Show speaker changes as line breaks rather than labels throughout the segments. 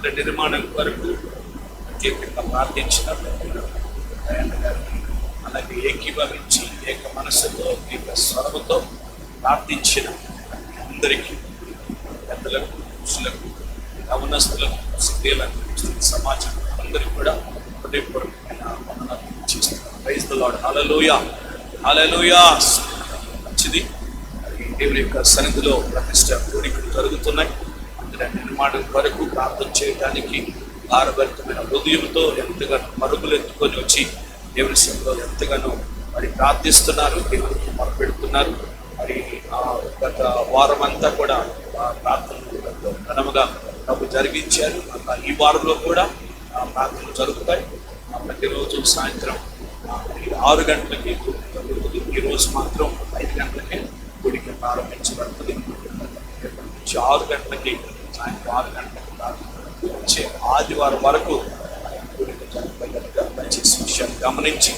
మందిర నిర్మాణం కొరకు ప్రత్యేకంగా ప్రార్థించిన గారిని, అలాగే ఏకీభవించి ఏక మనసుతో ఏక స్వరముతో ప్రార్థించిన అందరికీ, పెద్దలకు, పురుషులకు, యవనస్తులకు, స్త్రీలకు, సమాజం అందరికీ కూడా హృదయపూర్వకమైన వందనాలు చేస్తున్నాను. Praise the Lord. Hallelujah, hallelujah. మంచిది. దేవుని యొక్క సన్నిధిలో ప్రతిష్ట కోరికలు జరుగుతున్నాయి. మందిర నిర్మాణం కొరకు ప్రార్థన చేయడానికి భారభరితమైన హృదయంతో ఎంతగానో పరుగులు ఎత్తుకొని వచ్చి దేవుని సన్నిధిలో ఎంతగానో మరి ప్రార్థిస్తున్నారు, దేవునికి మొరపెడుతున్నారు. మరి గత వారం అంతా కూడా ప్రార్థనలు ఘనముగా ప్రభు జరిగించారు. ఈ వారంలో కూడా ప్రార్థనలు జరుగుతాయి. ప్రతిరోజు సాయంత్రం 6 గంటలకి జరుగుతుంది. ఈరోజు మాత్రం 5 గంటలకే గుడికి ప్రారంభించబడుతుంది. 6 గంటలకి, సాయంత్రం 6 గంటలకి వచ్చే ఆదివారం వరకు గుడికి జరగగలగా దయచేసి విషయాన్ని గమనించి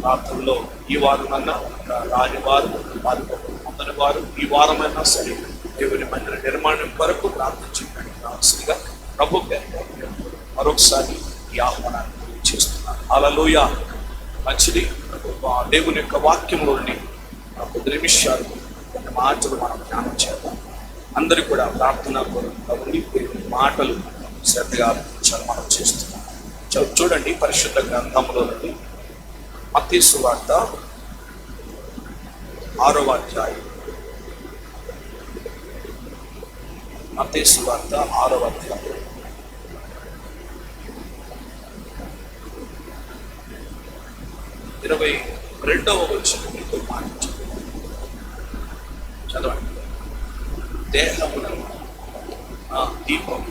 ప్రార్థనలో ఈ వారమన్నా, రాని వారు, మొదటి వారు ఈ వారమైనా సరే దేవుని మందిర నిర్మాణం వరకు ప్రార్థించడానికి కావాల్సిందిగా ప్రభు పేరు మరొకసారి ఈ ఆహ్వానాన్ని చేస్తున్నాను. హల్లెలూయా. మంచిది. దేవుని యొక్క వాక్యంలోని 10 నిమిషాలు కొన్ని మాటలు మనం ధ్యానం చేద్దాం. అందరూ కూడా ప్రార్థన ఉండి మాటలు శ్రద్ధగా ఆలోచించాలి మనం చేస్తున్నాం. చూడండి, పరిశుద్ధ గ్రంథంలో నుండి మత్తయి సువార్త 6వ అధ్యాయం. మత్తయి సువార్త 6వ అధ్యాయం 22వ వచనంతో మాట్లాడు. చదవండి. దేహమున దీపం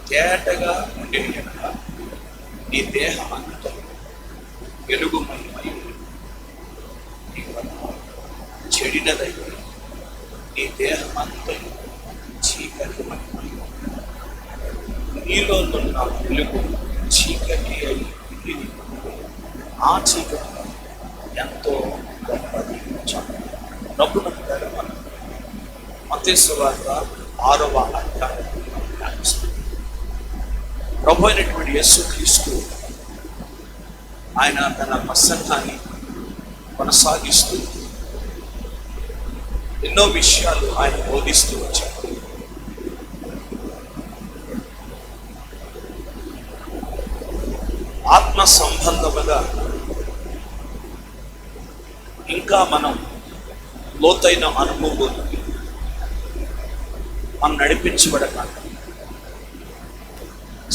తేటగా ఉండే నీ దేహం అంతా వెలుగుమయమై చెడినదై నీ దేహం అంతా చీకటిమయమై నీలో ఉన్న వెలుగు చీకటి అయి ఆ చీకటి ఎంతో గొప్పది. డబ్బును మత్తయి సువార్త 6వ అధ్యాయం. ప్రభు అయినటువంటి యేసుక్రీస్తు ఆయన తన ప్రసంగాన్ని కొనసాగిస్తూ ఎన్నో విషయాలు ఆయన బోధిస్తూ వచ్చారు. ఆత్మ సంబంధముగా ఇంకా మనం లోతైన అనుభవం మనం నడిపించబడటానికి,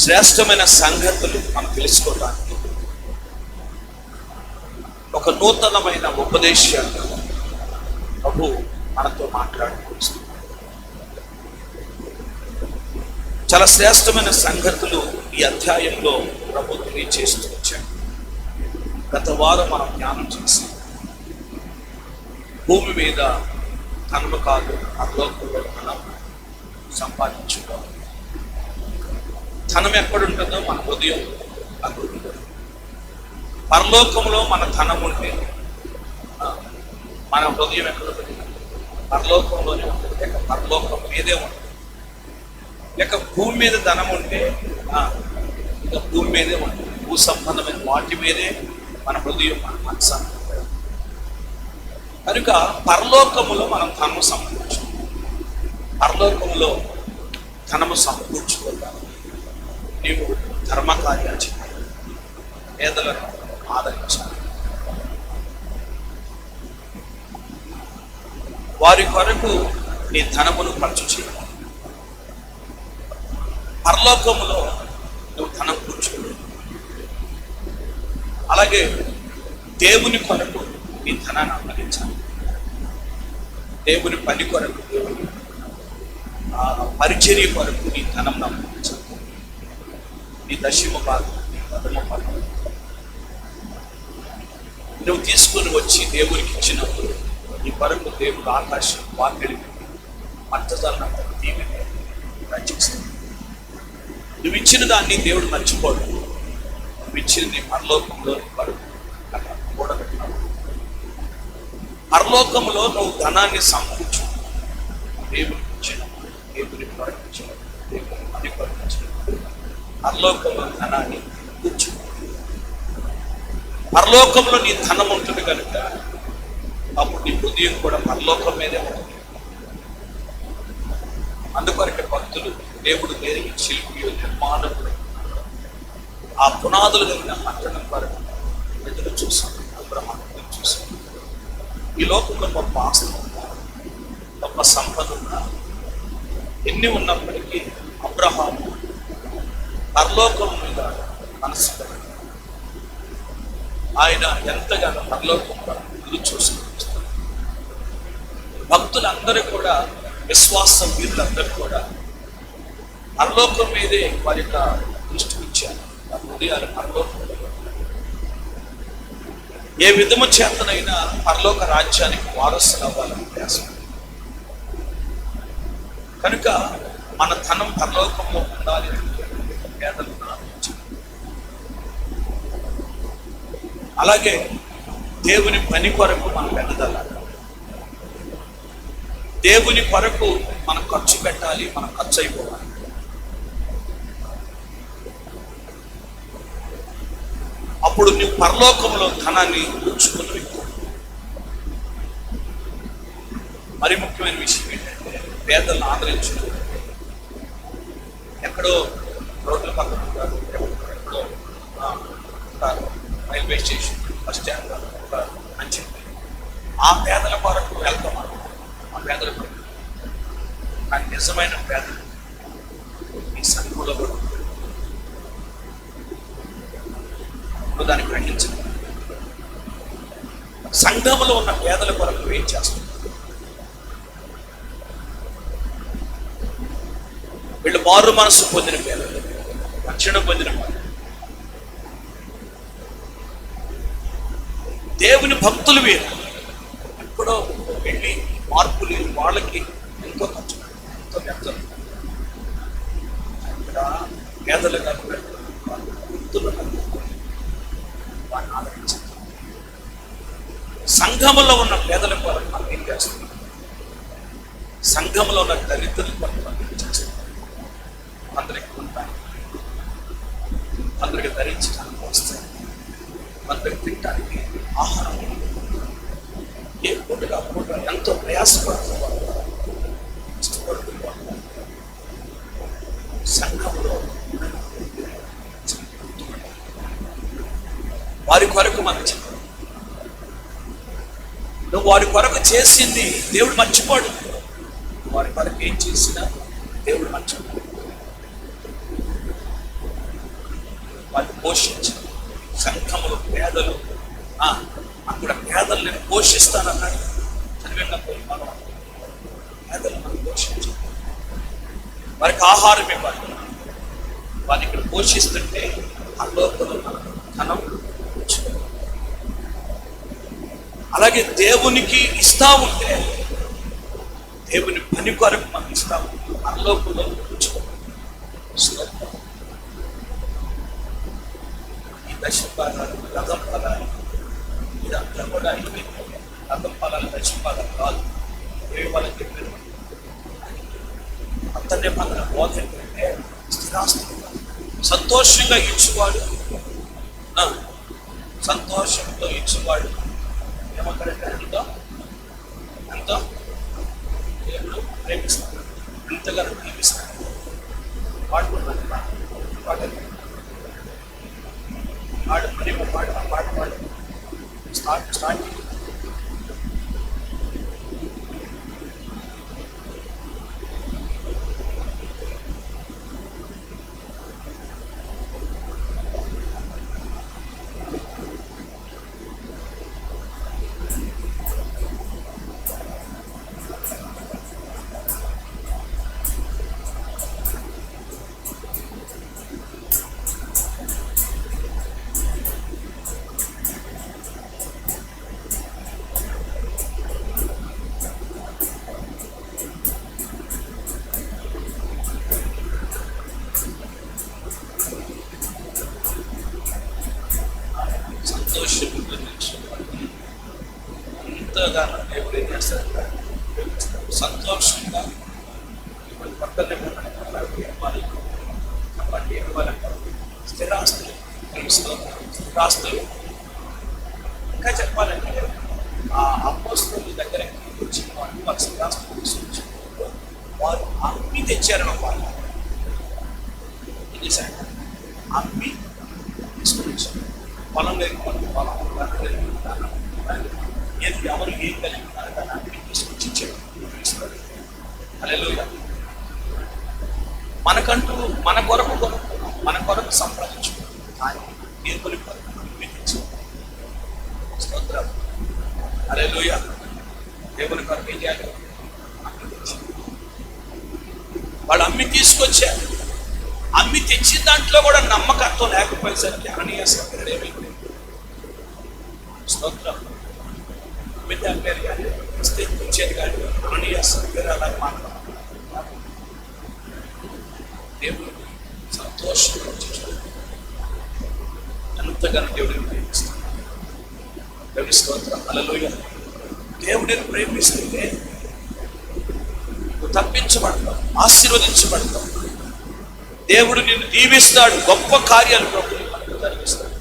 శ్రేష్టమైన సంగతులు మనం తెలుసుకోవడానికి, ఒక నూతనమైన ఉపదేశాన్ని ప్రభు మనతో మాట్లాడుకుంటున్నాడు. చాలా శ్రేష్టమైన సంగతులు ఈ అధ్యాయంలో ప్రభు తెలియజేస్తూ వచ్చాడు. గత వారం మనం జ్ఞానం చేసి భూమి మీద ధనము కాదు, పరలోకంలో ధనం సంపాదించుకోవాలి. ధనం ఎక్కడుంటుందో మన హృదయం అక్కడ ఉంటుంది. పరలోకంలో మన ధనం ఉంటే మన హృదయం ఎక్కడ ఉంటుంది? పరలోకంలోనే ఉంటుంది. లేక పరలోకం మీదే ఉంటుంది. లేక భూమి మీద ధనం ఉంటే ఇక భూమి మీదే ఉంటుంది. భూ సంబంధమైన వాటి మీదే మన హృదయం, మన మనసు. కనుక పరలోకములో మనం ధనము సమకూర్చు, పరలోకంలో ధనము సమకూర్చుకోవాలి. నీవు ధర్మకార్యాలు చేయాలి, పేదలను ఆదరించాలి, వారి కొరకు నీ ధనమును ఖర్చు చేయాలి. పరలోకములో నువ్వు ధనం కూర్చోలేదు. అలాగే దేవుని కొరకు నీ ధనాన్ని అప్పగించాలి. దేవుని పని కొరకు, దేవుని పరిచర్య కొరకు నీ ధనం అప్పగించాలి. నీ దశమ భాగం, నీ పదమ భాగం నువ్వు తీసుకొని వచ్చి దేవునికి ఇచ్చినప్పుడు నీ కొరకు దేవుడు ఆకాశం వాకిలి మట్టజాలను దీవెన రచిస్తాడు. నువ్వు ఇచ్చిన దాన్ని దేవుడు మర్చిపోడు. నువ్వు ఇచ్చింది పరలోకంలో కొరకు అక్కడ కూడబెట్టినాడు. పరలోకంలో నువ్వు ధనాన్ని సమకూర్చు, దేవుడికి ఇచ్చిన దేవుని కొరకించిన దేవుని పని కొరకించిన పరలోకంలో ధనాన్ని కూర్చు. పరలోకంలో నీ ధనం ఉంటుంది కనుక అప్పుడు నీ హృదయం కూడా పరలోకం మీదే ఉంటుంది. అందుకొరకే భక్తులు దేవుడు దేనికి శిల్పి నిర్మాణకుడు ఆ పునాదులు కలిగిన పట్టణం వరకు ఎదురు చూసాం. అబ్రహాము ఎదురు చూసాం. ఈ లోకంలో గొప్ప ఆస్తి ఉన్నా, గొప్ప సంపద ఉన్నా, ఎన్ని ఉన్నప్పటికీ అబ్రహాము పరలోకం మీద మనసు కలిగి ఆయన ఎంతగానో పరలోకం ఎదురు చూసుకుంటారు. భక్తులందరూ కూడా, విశ్వాసం వీరులందరూ కూడా పరలోకం మీదే వారి యొక్క దృష్టి ఇచ్చారు. వారి హృదయాలు పరలోకం. ఏ విధము చేతనైనా పరలోక రాజ్యానికి వారసులు అవ్వాలని ప్రయాసం. కనుక మన ధనం పరలోకంలో ఉండాలి. పేదలు అలాగే దేవుని పని కొరకు మనం ఎదగాలి. దేవుని కొరకు మనం ఖర్చు పెట్టాలి. మనం ఖర్చు అయిపోవాలి. అప్పుడు నువ్వు పరలోకంలో ధనాన్ని కూర్చుకుని వ్యక్తి. మరి ముఖ్యమైన విషయం ఏంటంటే పేదలను ఆదరించడం. ఎక్కడో రోడ్ల పక్కన ఉంటారు, ఎక్కడో ఉంటారు, రైల్వే స్టేషన్, బస్ స్టాండ్ అని చెప్పి ఆ పేదల కొరకు వెళ్తాం. ఆ పేదల కొరకు కానీ నిజమైన పేదలు ఈ సంఘంలో కూడా దాన్ని గ్రహించడం. సంఘంలో ఉన్న పేదల కొరకు ఏం చేస్తారు? వీళ్ళు మారు మనసు పొందిన పేదలు, రక్షణ పొందిన పేదలు, దేవుని భక్తులు వీరు. ఎప్పుడో వెళ్ళి మార్పు లేని వాళ్ళకి ఎంతో ఖర్చు, ఎంతో వ్యర్థం. ఇక్కడ పేదలు కాకుండా భక్తులు వారిని ఆదరించారు. సంఘములో ఉన్న పేదల కొరకు మనం ఏం చేస్తాం? సంఘంలో ఉన్న దళితుల కొరకు మనం ఏం చేస్తాం? అందరికి ఉంటాయి, అందరికి ధరించడానికి వస్తాయి, అందరికి తినడానికి ఆహారం, ఏ పూటగా పూట ఎంతో ప్రయాసపడుతున్నారు, ఇష్టపడుతున్నారు. సంఘంలో వారి కొరకు మనం చెప్పాలి. నువ్వు వారి కొరకు చేసింది దేవుడు మర్చిపోడు. వారి కొరకు ఏం చేసినా దేవుడు మర్చిపోడు. వారిని పోషించి సంఘములు పేదలు, అక్కడ పేదలు నేను పోషిస్తానన్నాడు. చదివినప్పుడు మనం పేదలు మనం పోషించాలి. వారికి ఆహారం ఇవ్వాలి. వారిని ఇక్కడ పోషిస్తుంటే అల్లోపల మనం ధనం. అలాగే దేవునికి ఇస్తా ఉంటే, దేవుని పని కొరకు మనం ఇస్తా ఉంటే అల్లోపల ఈ దశపాదాలు, రథం పదాలు, ఇదంతా కూడా అయిపోయింది. రథం పదాలు, దశపాదాలు కాదు. ఏవి వాళ్ళకి చెప్పారు? అంతనే మన బోధ ఏంటంటే స్థిరాస్తి. సంతోషంగా ఇచ్చువాడు, సంతోషంతో ఇచ్చువాడు ఏమంటారంటే ఎంతో ఎంతో దేవుడు ప్రేమిస్తాడు, ఎంతగానో ప్రేమిస్తాడు. పాడుకున్నాను పాట పాడు మరి పాట పాట పాడు స్టార్ట్ ఎంతగానో దేవుడు ఏం చేస్తాడు? సంతోషంగా పక్కనే ఇవ్వాలి చెప్పండి, ఇవ్వాలంటారు. స్థిరాస్తులు, స్థిరాస్తులు. ఇంకా చెప్పాలంటే ఆ అపోస్తలుల దగ్గరికి వచ్చిన వాళ్ళు వాళ్ళ స్థిరాస్తులు తీసుకొచ్చి వారు అమ్మి తెచ్చారని వాళ్ళు ఏం చేశారు? అమ్మి తీసుకుని వచ్చారు. పొలం లేని పొలం, ఏది ఎవరు ఏం కలిగినారు దాన్ని అమ్మి తీసుకొచ్చి ఇచ్చారు. హల్లెలూయా. మనకంటూ మన కొరకు సంపాదించుకోవాలి, కానీ దేవుని కొరకు స్తోత్రం. హల్లెలూయా. దేవుని కొరకు ఏం చేయాలి? వాళ్ళు అమ్మి తీసుకొచ్చారు. అమ్మి తెచ్చిన దాంట్లో కూడా నమ్మకత్వం లేకపోయేసరికి అననీయ సఫీరుడు ఏమైంది? స్తోత్రం. అమ్మితే అమ్మారు కానీ ఇస్తే ఇచ్చేది కానీ అననీయ సఫీరుడు అలా మాట్లాడారు. దేవుడు సంతోషంగా ఎంతగానో దేవుడిని ప్రేమిస్తాడు. దేవుని స్తోత్రం. హల్లెలూయా. దేవుడిని ప్రేమిస్తే నువ్వు తప్పించబడతావు, ఆశీర్వదించబడతావు. దేవుడు నిన్ను దీవిస్తాడు, గొప్ప కార్యాలు ప్రభువు జరిగిస్తాడు.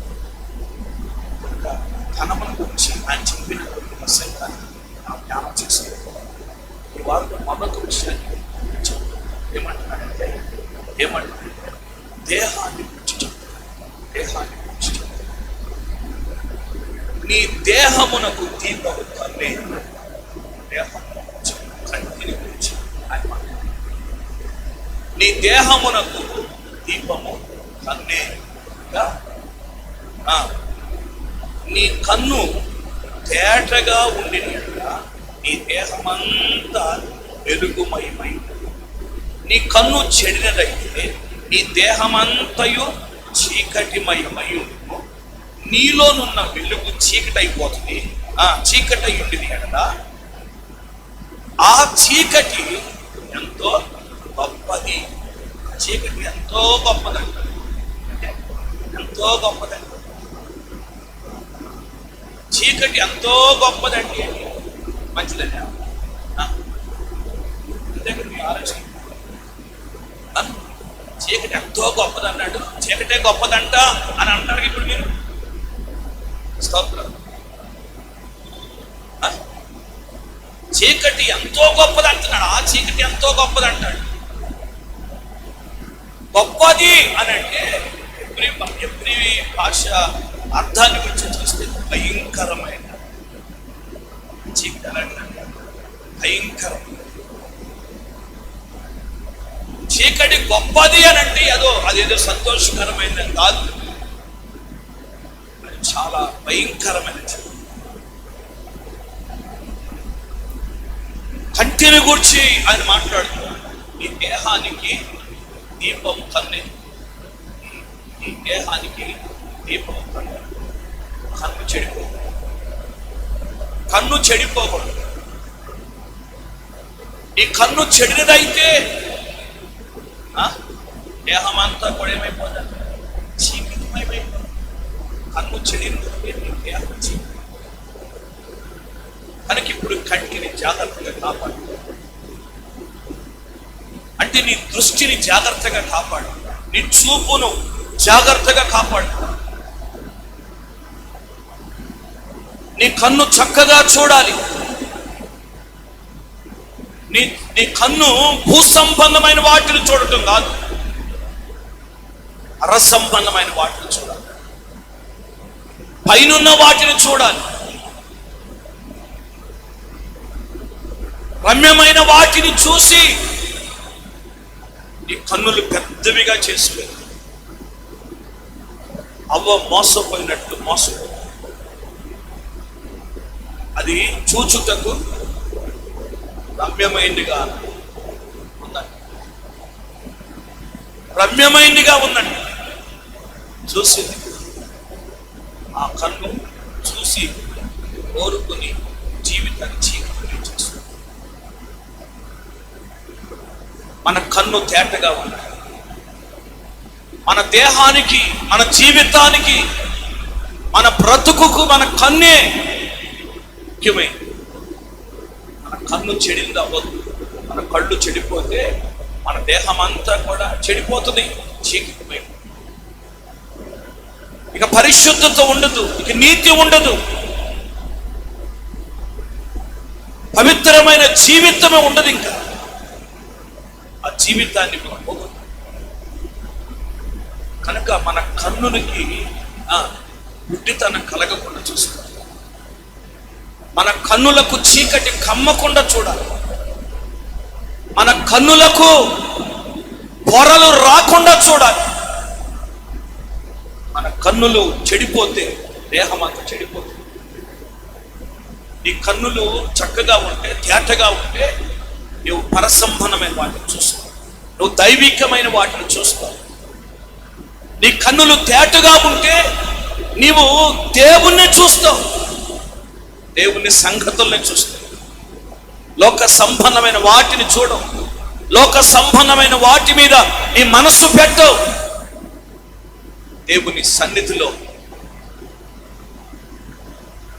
ధనమును గురించి ఆయన చెప్పిన సైతాన్ని జ్ఞానం చేసుకోవాలి. ఈ వారిలో మరొక విషయాన్ని ఏమంటున్నాడంటే దేహాన్ని గురించి దేహాన్ని గురించి నీ దేహమునకు దీపము కన్నే. దేహమును గురించి, కంటిని గురించి ఆయన మాట్లాడు. నీ దేహమునకు దీపము కన్నే. నీ కన్ను తేటగా ఉండినట్టుగా నీ దేహమంతా వెలుగుమయమై, నీ కన్ను చెడినదైతే నీ దేహమంతయు చీకటిమయమై నీలోనున్న వెలుగు చీకటైపోతుంది. చీకటి ఉండిది కదా, ఆ చీకటి ఎంతో గొప్పది. చీకటి ఎంతో గొప్పదంట, ఎంతో గొప్పదంట. చీకటి ఎంతో గొప్పదండి. మంచిదండి. అంతే కదా మీ ఆలోచన. చీకటి ఎంతో గొప్పది అన్నాడు, చీకటే గొప్పదంట అని అంటారు ఇప్పుడు మీరు. స్తోత్రం. చీకటి ఎంతో గొప్పది అంటున్నాడు. ఆ చీకటి ఎంతో గొప్పది అంటాడు. గొప్పది అని అంటే ఎవ్రీ భాష అర్థాన్ని గురించి చూస్తే భయంకరమైన చీకటి అని అంటాడు. భయంకరం. చీకటి గొప్పది అని అంటే అదేదో సంతోషకరమైనది కాదు, అది చాలా భయంకరమైనది. కంటిని గురించి ఆయన మాట్లాడుతున్నాడు. ఈ దేహానికి దీపం కన్నే. ఈ దేహానికి దీపం కన్నే. కన్ను చెడిపోకూడదు. ఈ కన్ను చెడినదైతే దేహమంతా కూడా ఏమైపోతుంది? చీకటిమయమైపోతుంది. కన్ను చెడినదైతే నీ దేహం చీకటి. కనుక ఇప్పుడు కంటిని జాగ్రత్తగా కాపాడు, అంటే నీ దృష్టిని జాగ్రత్తగా కాపాడు, నీ చూపును జాగ్రత్తగా కాపాడు. నీ కన్ను చక్కగా చూడాలి. నీ కన్ను భూ సంబంధమైన వాటిని చూడటం కాదు, అరసంబంధమైన వాటిని చూడాలి. పైనున్న వాటిని చూడాలి, రమ్యమైన వాటిని చూసి నీ కన్నులు పెద్దవిగా చేసుకోవాలి. అవ్వ మోసపోయినట్లు మోసపో, అది చూచుటకు రమ్యమైనదిగా ఉందండి. రమ్యమైనదిగా ఉందండి. చూసింది ఆ కన్ను చూసి కోరుకుని జీవితాన్ని చీకటి చేస్తుంది. మన కన్ను తేటగా ఉండాలి. మన దేహానికి, మన జీవితానికి, మన బ్రతుకుకు మన కన్నే ముఖ్యమైనది. మన కన్ను చెడింది అవ్వదు. మన కళ్ళు చెడిపోతే మన దేహం అంతా కూడా చెడిపోతుంది, చీకటిమై. ఇక పరిశుద్ధత ఉండదు, ఇక నీతి ఉండదు, పవిత్రమైన జీవితమే ఉండదు. ఇంకా ఆ జీవితాన్ని మనం పోగొట్టాం. కనుక మన కన్నులకి గుడ్డితనం కలగకుండా చూసుకోవాలి. మన కన్నులకు చీకటి కమ్మకుండా చూడాలి. మన కన్నులకు పొరలు రాకుండా చూడాలి. మన కన్నులు చెడిపోతే దేహం అంతా చెడిపోతుంది. నీ కన్నులు చక్కగా ఉంటే, తేటగా ఉంటే, నువ్వు పరసంబంధమైన వాటిని చూస్తావు, నువ్వు దైవికమైన వాటిని చూస్తావు. నీ కన్నులు తేటగా ఉంటే నీవు దేవుణ్ణి చూస్తావు, దేవుని సంగతుల్ని చూస్తావు. లోక సంబంధమైన వాటిని చూడవు, లోక సంబంధమైన వాటి మీద నీ మనస్సు పెట్టవు. దేవుని సన్నిధిలో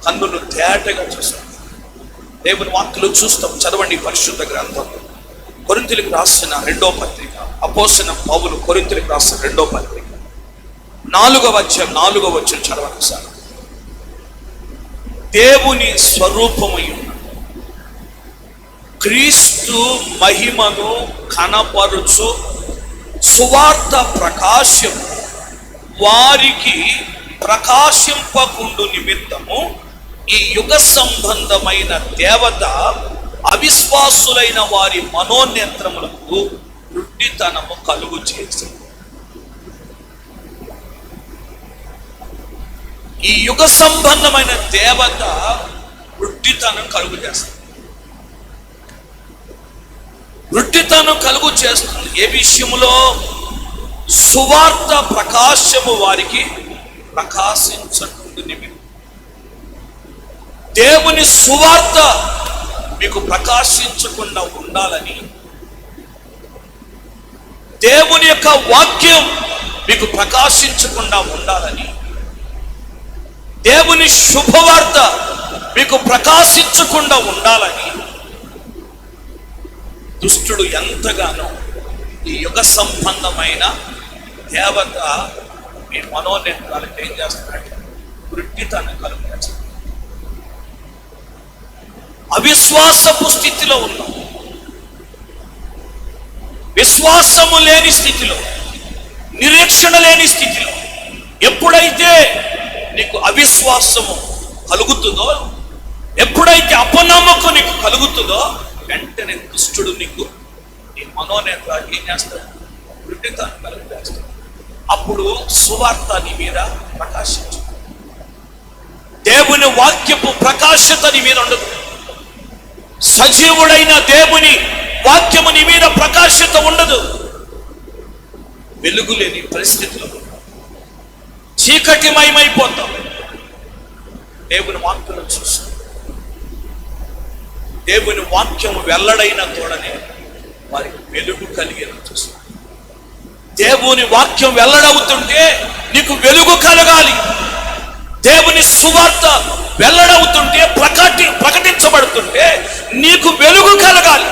కన్నులు తేటగా చూస్తాం, దేవుని వాక్కులు చూస్తాం. చదవండి పరిశుద్ధ గ్రంథం, కొరింథీయులకు రాసిన 2వ పత్రిక, అపోస్తలుడైన పౌలు కొరింథీయులకు రాసిన 2వ పత్రిక 4వ అధ్యాయం 4వ వచనం చదవండి సార్. దేవుని స్వరూపమై ఉన్న క్రీస్తు మహిమను కనపరుచు సువార్త ప్రకాశం వారికి ప్రకాశింపకుండు నిమిత్తము ఈ యుగ సంబంధమైన దేవత అవిశ్వాసులైన వారి మనోనేత్రములకు గుడ్డితనము కలుగు చేసింది. ఈ యుగ సంబంధమైన దేవత గుడ్డితనం కలుగు చేస్తుంది. గుడ్డితనం కలుగు చేస్తుంది. ఏ విషయంలో? సువార్త ప్రకాశము వారికి ప్రకాశించకుండా నిమిత్తం. దేవుని సువార్త మీకు ప్రకాశించకుండా ఉండాలని, దేవుని యొక్క వాక్యం మీకు ప్రకాశించకుండా ఉండాలని, దేవుని శుభవార్త మీకు ప్రకాశించకుండా ఉండాలని దుష్టుడు ఎంతగానో ఈ యుగ సంబంధమైన దేవత మీ మనోనేత్రాలకు ఏం చేస్తున్నాడు? గుడ్డితనం కలుగజేస్తాడు. అవిశ్వాసపు స్థితిలో ఉన్నాం, విశ్వాసము లేని స్థితిలో, నిరీక్షణ లేని స్థితిలో ఎప్పుడైతే నీకు అవిశ్వాసము కలుగుతుందో, ఎప్పుడైతే అపనమ్మకం నీకు కలుగుతుందో, వెంటనే దుష్టుడు నీకు నీ మనోనేత్రాలు ఏం చేస్తాడు? గుడ్డితనం కలుగజేస్తాడు. అప్పుడు సువార్త నీ మీద ప్రకాశించు. దేవుని వాక్యపు ప్రకాశత నీ మీద ఉండదు. సజీవుడైన దేవుని వాక్యము నీ మీద ప్రకాశత ఉండదు. వెలుగులేని పరిస్థితుల్లో చీకటిమయమైపోతాం. దేవుని వాక్యం చూస్తాం. దేవుని వాక్యము వెల్లడైన తోడనే వారికి వెలుగు కలిగేలా చూస్తాం. దేవుని వాక్యం వెల్లడవుతుంటే నీకు వెలుగు కలగాలి. దేవుని సువార్త వెల్లడవుతుంటే, ప్రకటించబడుతుంటే నీకు వెలుగు కలగాలి.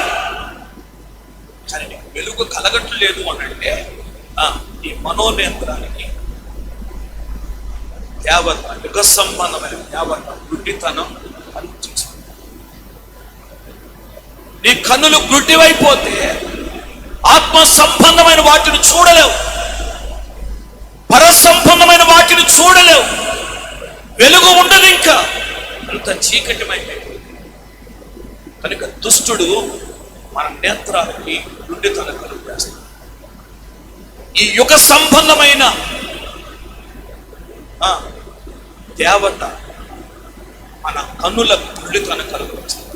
కానీ నీకు వెలుగు కలగట్లేదు అని అంటే ఈ మనోనేత్రానికి దేవత, యుగ సంబంధమైన దేవత గుడ్డితనం కలుగుతుంది. నీ కన్నులు గుడ్డివైపోతే ఆత్మ సంబంధమైన వాటిని చూడలేవు, పర సంబంధమైన వాటిని చూడలేవు. వెలుగు ఉండదు, ఇంకా అంత చీకటిమైపోయింది. కనుక దుష్టుడు మన నేత్రాలకి గుడ్డితనం కలుగజేస్తాడు. ఈ యుగ సంబంధమైన దేవత మన కన్నులకు గుడ్డితనం కలుగజేస్తాడు.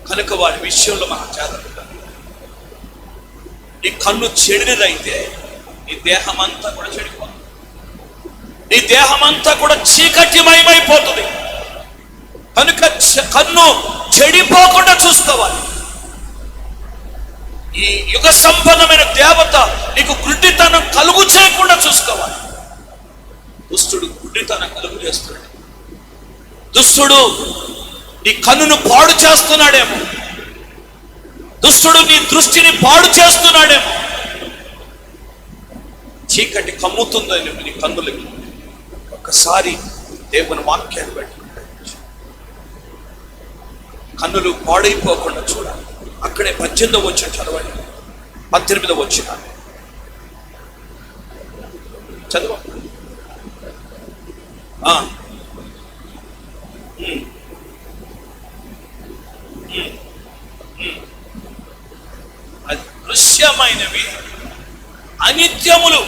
కనుక వారి విషయంలో మనం జాగ్రత్త. నీ కన్ను చెడినదైతే నీ దేహం అంతా కూడా చెడిపోతుంది. నీ దేహం అంతా కూడా చీకటిమయమైపోతుంది. కనుక కన్ను చెడిపోకుండా చూసుకోవాలి. ఈ యుగ సంపన్నమైన దేవత నీకు గుడ్డితనం కలుగు చేయకుండా చూసుకోవాలి. దుష్టుడు గుడ్డితనం కలుగు చేస్తున్నాడు. దుష్టుడు నీ కన్నును పాడు చేస్తున్నాడేమో. దుష్టుడు నీ దృష్టిని పాడు చేస్తున్నాడేమో. చీకటి కమ్ముతుందని నీ కన్నులకి ఒక్కసారి దేవుని వాక్యాన్ని పెట్టుకుంటే కన్నులు పాడైపోకుండా చూడాలి. అక్కడే 18వ వచనం చదవండి. 18వ వచనం చదువు. అదృశ్యమైనవి అనిత్యములు,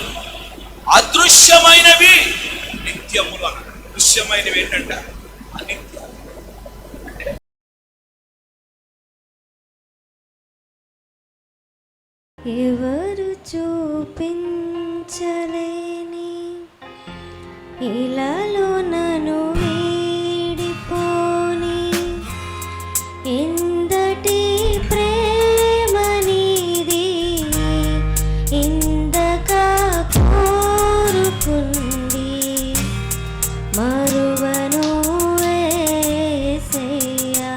అదృశ్యమైనవి నిత్యములు అన్నాడు. దృశ్యమైనవి ఏంటంటే అనిత్యాలు.
ఎవరు చూపించలేని ఇలాలో నన్ను వీడిపోని ఎందటి ప్రేమ నీది ఇందక కోరుకుంది మరువను యేసయ్యా.